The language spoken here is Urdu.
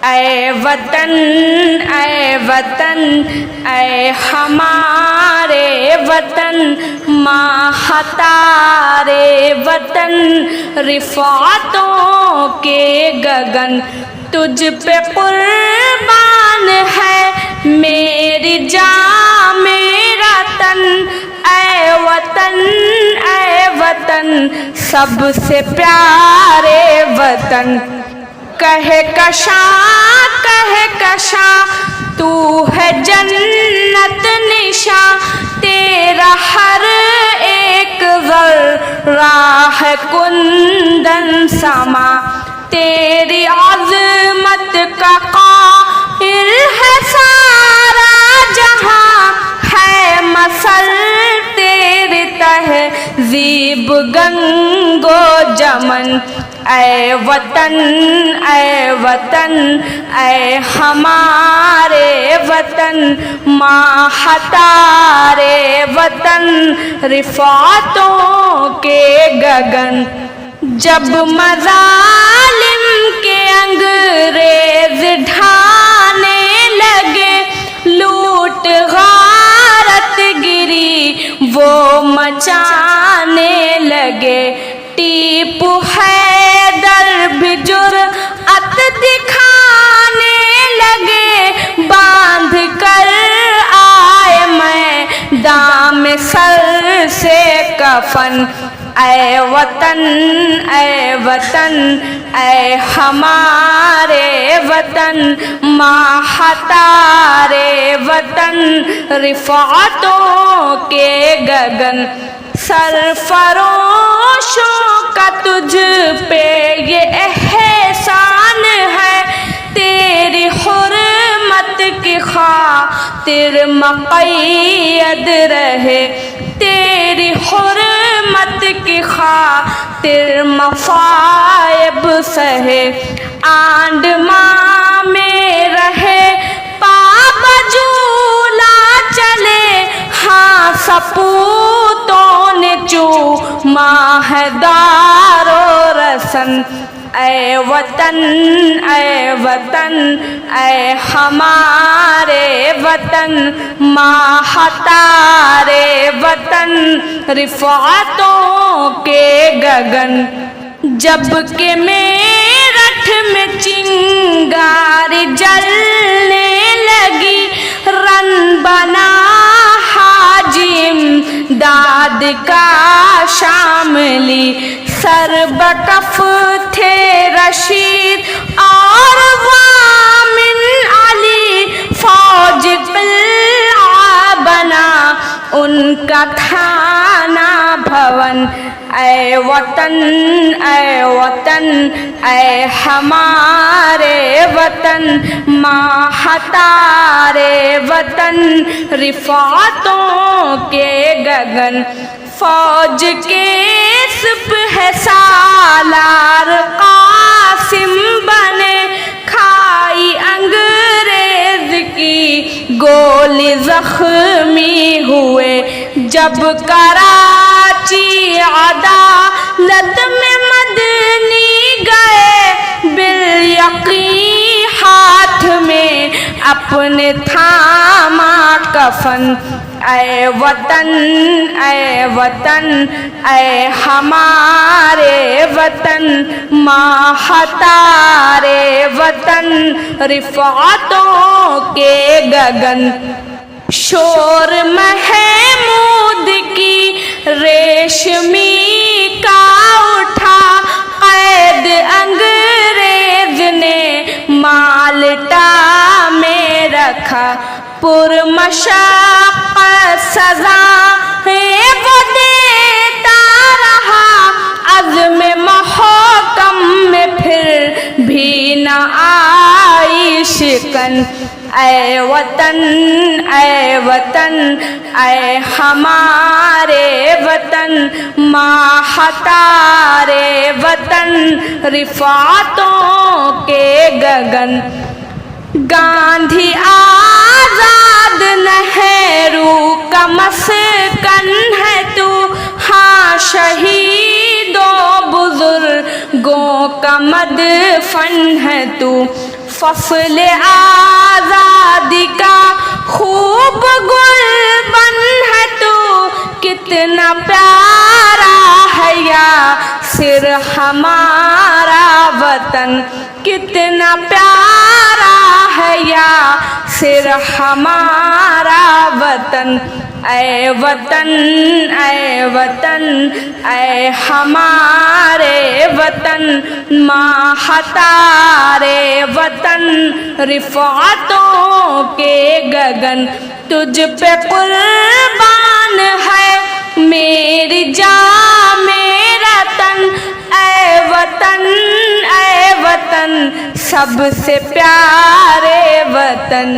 اے وطن اے ہمارے وطن، ماہتارے وطن، رفعتوں کے گگن تجھ پہ قربان ہے میری جاں میرا تن۔ اے وطن سب سے پیارے وطن، کہکشاں تو ہے جنت نشاں، تیرا ہر ایک ذرہ ہے کندن سما، تیری عظمت کا قاہر ہے سارا جہاں، ہے مثل تیری تہذیب گنگ و جمن۔ اے وطن اے ہمارے وطن، ماہتارے وطن، رفعتوں کے گگن۔ جب مظالم کے انگریز ڈھانے لگے، لوٹ غارت گری وہ مچانے لگے، ٹیپو حیدر بھی جرأت دکھانے لگے، باندھ کر آئے میدان میں سر سے کفن۔ اے وطن اے ہمارے وطن، ماہتارے وطن، رفعتوں کے گگن۔ سرفروشوں کا تجھ پہ یہ احسان ہے، تیری حرمت کی خاطر مقید رہے، تیری حرمت کی خاطر مصائب سہے، آنڈمان میں رہے پابجولا چلے، ہاں سپوتوں نے چوما ہے دار و رسن۔ اے وطن اے ہمارے وطن، ماہتارے وطن، رفعتوں کے گگن۔ جب کہ میرٹھ میں چنگاری جلنے لگی، رن بنا حاجی امداد کا شاملی، سر بکف تھے رشید اور وامن علی، فوج قلعہ بنا ان کا تھانہ بھون۔ اے وطن اے ہمارے وطن، ماہتارے وطن، رفعتوں کے گگن۔ فوج کے سپہ سالار قاسم بنے، کھائی انگریز کی گولی زخمی ہوئے، جب کراچی عدالت میں مدنی گئے، بالیقین ہاتھ میں اپنے تھاما کفن۔ اے وطن اے ہمارے وطن، ماہتارے وطن، رفعتوں کے گگن۔ شور محمود کی ریشمی کا اٹھا، قید انگریز نے مالٹا میں رکھا، پرمشقت سزائیں وہ دیتا رہا، عزم محکم میں پھر بھی نہ آئی شکن۔ اے وطن اے ہمارے وطن، ماہتارے وطن، رفعتوں کے گگن۔ گاندھی آزاد نہرو کا مسکن ہے تو، ہاں شہیدوں بزرگوں کا مدفن ہے تو، فصل آزادی کا خوب گلبن ہے تو، کتنا پیارا ہے یاسر ہمارا وطن، کتنا پیارا ہے یاسر ہمارا وطن۔ اے وطن اے وطن اے ہمارے وطن، ماہتارے وطن رفعتوں کے گگن، تجھ پہ قربان ہے میری جاں میرا تن۔ اے وطن سب سے پیارے وطن۔